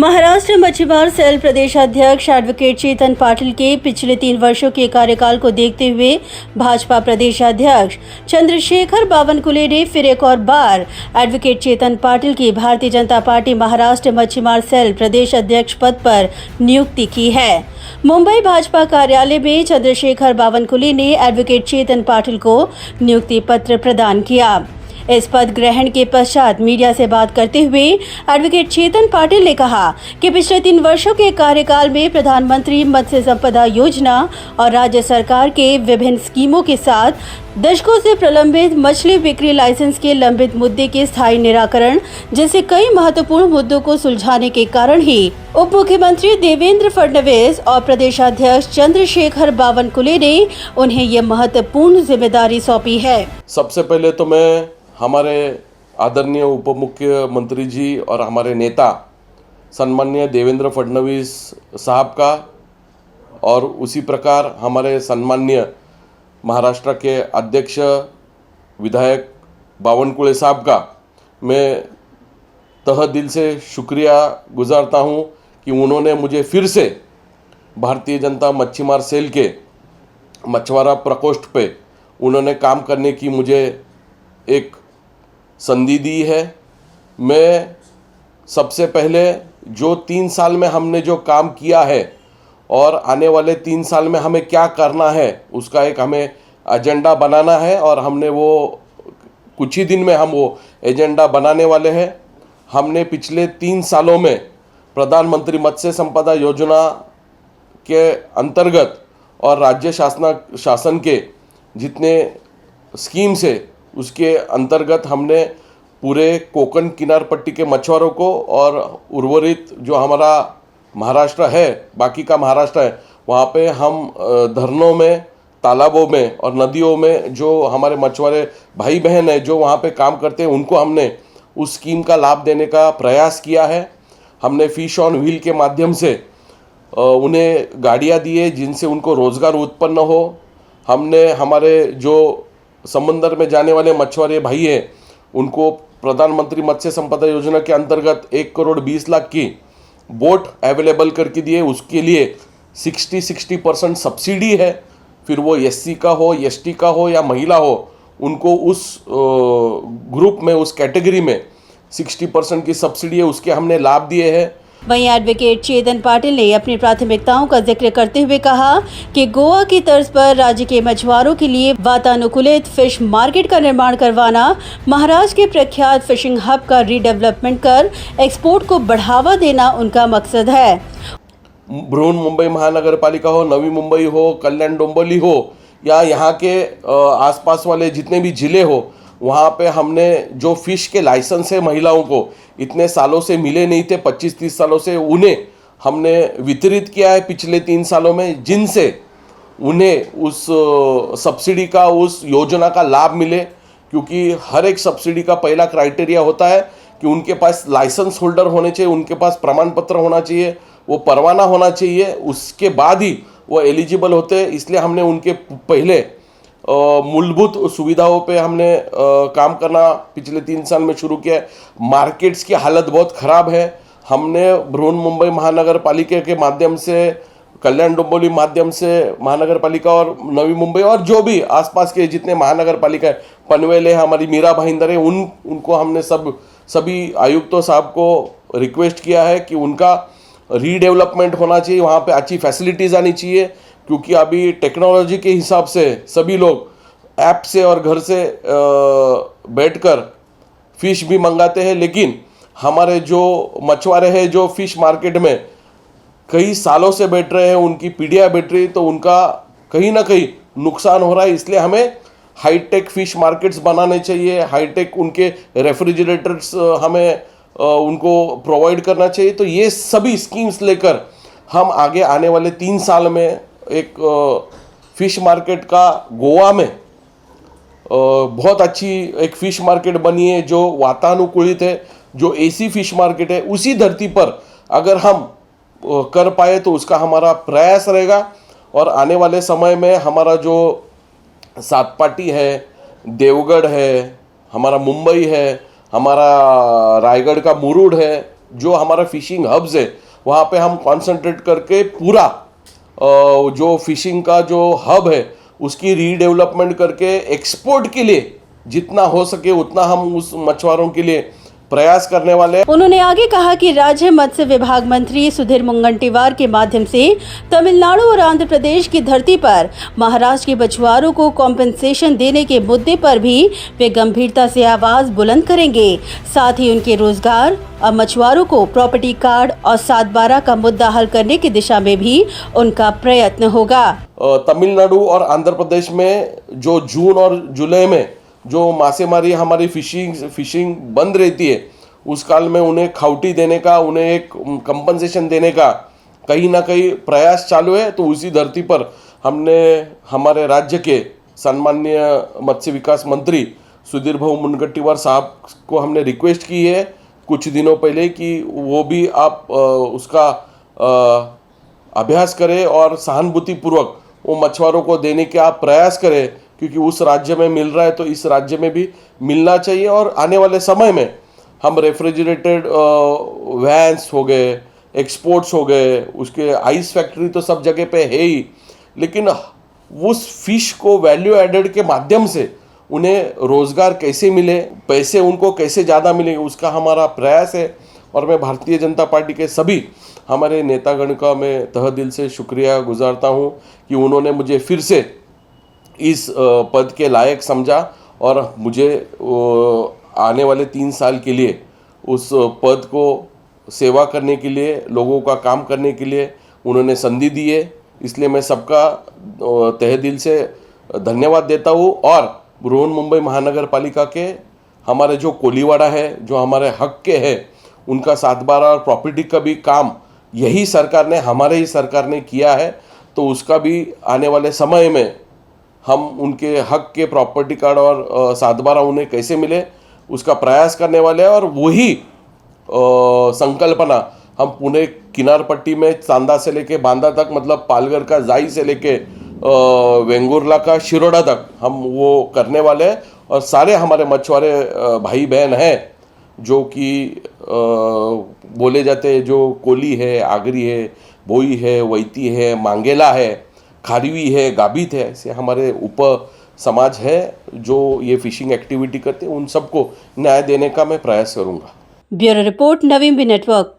महाराष्ट्र मच्छीमार सेल प्रदेशाध्यक्ष एडवोकेट चेतन पाटिल के पिछले 3 वर्षों के कार्यकाल को देखते हुए भाजपा प्रदेशाध्यक्ष चंद्रशेखर बावनकुले ने फिर एक और बार एडवोकेट चेतन पाटिल की भारतीय जनता पार्टी महाराष्ट्र मच्छीमार सेल प्रदेश अध्यक्ष पद पर नियुक्ति की है। मुंबई भाजपा कार्यालय में चंद्रशेखर बावनकुले ने एडवोकेट चेतन पाटिल को नियुक्ति पत्र प्रदान किया। इस पद ग्रहण के पश्चात मीडिया से बात करते हुए एडवोकेट चेतन पाटिल ने कहा कि पिछले 3 वर्षों के कार्यकाल में प्रधानमंत्री मत्स्य संपदा योजना और राज्य सरकार के विभिन्न स्कीमों के साथ दशकों से प्रलंबित मछली बिक्री लाइसेंस के लंबित मुद्दे के स्थायी निराकरण जैसे कई महत्वपूर्ण मुद्दों को सुलझाने के कारण ही उप मुख्यमंत्री देवेंद्र फडणवीस और प्रदेशाध्यक्ष चंद्रशेखर बावनकुले ने उन्हें ये महत्वपूर्ण जिम्मेदारी सौंपी है। सबसे पहले तो मैं हमारे आदरणीय उप मुख्यमंत्री जी और हमारे नेता सम्माननीय देवेंद्र फडणवीस साहब का और उसी प्रकार हमारे सम्माननीय महाराष्ट्र के अध्यक्ष विधायक बावनकुले साहब का मैं तहे दिल से शुक्रिया गुजारता हूं कि उन्होंने मुझे फिर से भारतीय जनता मच्छीमार सेल के मछुआरा प्रकोष्ठ पे उन्होंने काम करने की मुझे एक संधि दी है। मैं सबसे पहले जो 3 साल में हमने जो काम किया है और आने वाले 3 साल में हमें क्या करना है उसका एक हमें एजेंडा बनाना है और हमने वो कुछ ही दिन में हम वो एजेंडा बनाने वाले हैं। हमने पिछले 3 सालों में प्रधानमंत्री मत्स्य संपदा योजना के अंतर्गत और राज्य शासन के जितने स्कीम्स है उसके अंतर्गत हमने पूरे कोकण किनार पट्टी के मछुआरों को और उर्वरित जो हमारा महाराष्ट्र है बाकी का महाराष्ट्र है वहाँ पे हम धरनों में तालाबों में और नदियों में जो हमारे मछुआरे भाई बहन है जो वहाँ पे काम करते हैं उनको हमने उस स्कीम का लाभ देने का प्रयास किया है। हमने फिश ऑन व्हील के माध्यम से उन्हें गाड़ियाँ दिए जिनसे उनको रोज़गार उत्पन्न हो। हमने हमारे जो समंदर में जाने वाले मछुआरे भाई हैं उनको प्रधानमंत्री मत्स्य संपदा योजना के अंतर्गत 1,20,00,000 की बोट अवेलेबल करके दिए। उसके लिए 60% सब्सिडी है। फिर वो SC का हो ST का हो या महिला हो उनको उस ग्रुप में उस कैटेगरी में 60% की सब्सिडी है उसके हमने लाभ दिए हैं। वहीं एडवोकेट चेतन पाटिल ने अपनी प्राथमिकताओं का जिक्र करते हुए कहा कि गोवा की तर्ज पर राज्य के मछुआरों के लिए वातानुकूलित फिश मार्केट का निर्माण करवाना, महाराष्ट्र के प्रख्यात फिशिंग हब का रीडेवलपमेंट कर एक्सपोर्ट को बढ़ावा देना उनका मकसद है। बृहन्मुंबई महानगर पालिका हो, नवी मुंबई हो, कल्याण डोंबिवली हो या यहाँ के आसपास वाले जितने भी जिले हो वहाँ पे हमने जो फिश के लाइसेंस है महिलाओं को इतने सालों से मिले नहीं थे 25-30 सालों से उन्हें हमने वितरित किया है पिछले 3 सालों में जिनसे उन्हें उस सब्सिडी का उस योजना का लाभ मिले। क्योंकि हर एक सब्सिडी का पहला क्राइटेरिया होता है कि उनके पास लाइसेंस होल्डर होने चाहिए, उनके पास प्रमाण पत्र होना चाहिए, वो परवाना होना चाहिए, उसके बाद ही वो एलिजिबल होते हैं। इसलिए हमने उनके पहले मूलभूत सुविधाओं पे हमने काम करना पिछले 3 साल में शुरू किया है। मार्केट्स की हालत बहुत ख़राब है। हमने बृहन्मुंबई महानगर पालिका के माध्यम से, कल्याण डोंबिवली माध्यम से महानगर पालिका और नवी मुंबई और जो भी आसपास के जितने महानगर पालिका है, पनवेल है, हमारी मीरा भाईंदर है, उनको हमने सभी आयुक्तों साहब को रिक्वेस्ट किया है कि उनका रीडेवलपमेंट होना चाहिए, वहाँ पे अच्छी फैसिलिटीज़ आनी चाहिए। क्योंकि अभी टेक्नोलॉजी के हिसाब से सभी लोग ऐप से और घर से बैठकर फिश भी मंगाते हैं, लेकिन हमारे जो मछुआरे हैं जो फिश मार्केट में कई सालों से बैठ रहे हैं, उनकी पीढ़ियाँ बैठ रही, तो उनका कहीं ना कहीं नुकसान हो रहा है। इसलिए हमें हाईटेक फिश मार्केट्स बनाने चाहिए, हाईटेक उनके रेफ्रिजरेटर्स हमें उनको प्रोवाइड करना चाहिए। तो ये सभी स्कीम्स लेकर हम आगे आने वाले 3 साल में एक फिश मार्केट का गोवा में बहुत अच्छी एक फिश मार्केट बनी है जो वातानुकूलित है, जो AC फिश मार्केट है। उसी धरती पर अगर हम कर पाए तो उसका हमारा प्रयास रहेगा। और आने वाले समय में हमारा जो सातपाटी है, देवगढ़ है, हमारा मुंबई है, हमारा रायगढ़ का मुरुड है, जो हमारा फिशिंग हब्स है वहाँ पे हम कंसंट्रेट करके पूरा जो फिशिंग का जो हब है उसकी रीडेवलपमेंट करके एक्सपोर्ट के लिए जितना हो सके उतना हम उस मछुआरों के लिए प्रयास करने वाले हैं। उन्होंने आगे कहा कि राज्य मत्स्य विभाग मंत्री सुधीर मुंगंटीवार के माध्यम से तमिलनाडु और आंध्र प्रदेश की धरती पर महाराष्ट्र के मछुआरों को कॉम्पेंसेशन देने के मुद्दे पर भी वे गंभीरता से आवाज बुलंद करेंगे। साथ ही उनके रोजगार और मछुआरों को प्रॉपर्टी कार्ड और 7/12 का मुद्दा हल करने की दिशा में भी उनका प्रयत्न होगा। तमिलनाडु और आंध्र प्रदेश में जो जून और जुलाई में जो मासेमारी हमारी फिशिंग बंद रहती है उस काल में उन्हें खाउटी देने का, उन्हें एक कंपनसेशन देने का कहीं ना कहीं प्रयास चालू है। तो उसी धरती पर हमने हमारे राज्य के सम्माननीय मत्स्य विकास मंत्री सुधीर भाऊ मुनगंटीवार साहब को हमने रिक्वेस्ट की है कुछ दिनों पहले कि वो भी आप उसका अभ्यास करें और सहानुभूतिपूर्वक वो मछुआरों को देने के आप प्रयास करें, क्योंकि उस राज्य में मिल रहा है तो इस राज्य में भी मिलना चाहिए। और आने वाले समय में हम रेफ्रिजरेटेड वैन्स हो गए, एक्सपोर्ट्स हो गए, उसके आइस फैक्ट्री तो सब जगह पे है ही, लेकिन उस फिश को वैल्यू एडेड के माध्यम से उन्हें रोज़गार कैसे मिले, पैसे उनको कैसे ज़्यादा मिले, उसका हमारा प्रयास है। और मैं भारतीय जनता पार्टी के सभी हमारे नेतागण का मैं तह दिल से शुक्रिया गुजारता हूँ कि उन्होंने मुझे फिर से इस पद के लायक समझा और मुझे आने वाले 3 साल के लिए उस पद को सेवा करने के लिए, लोगों का काम करने के लिए उन्होंने संधि दी है। इसलिए मैं सबका तहे दिल से धन्यवाद देता हूँ। और बृहन्मुंबई महानगर पालिका के हमारे जो कोलीवाड़ा है, जो हमारे हक के हैं, उनका 7/12 और प्रॉपर्टी का भी काम यही सरकार ने, हमारे ही सरकार ने किया है। तो उसका भी आने वाले समय में हम उनके हक के प्रॉपर्टी कार्ड और 7/12 उन्हें कैसे मिले उसका प्रयास करने वाले हैं। और वही संकल्पना हम पुणे किनार पट्टी में चांदा से लेके बांदा तक, मतलब पालघर का जाई से लेके वेंगुर्ला का शिरोडा तक हम वो करने वाले हैं। और सारे हमारे मछुआरे भाई बहन हैं जो कि बोले जाते हैं, जो कोली है, आगरी है, भोई है, वैती है, मांगेला है, खारीवी है, गाबित है, ऐसे हमारे उप समाज है जो ये फिशिंग एक्टिविटी करते हैं। उन सबको न्याय देने का मैं प्रयास करूंगा। ब्यूरो रिपोर्ट, नवीन बी नेटवर्क।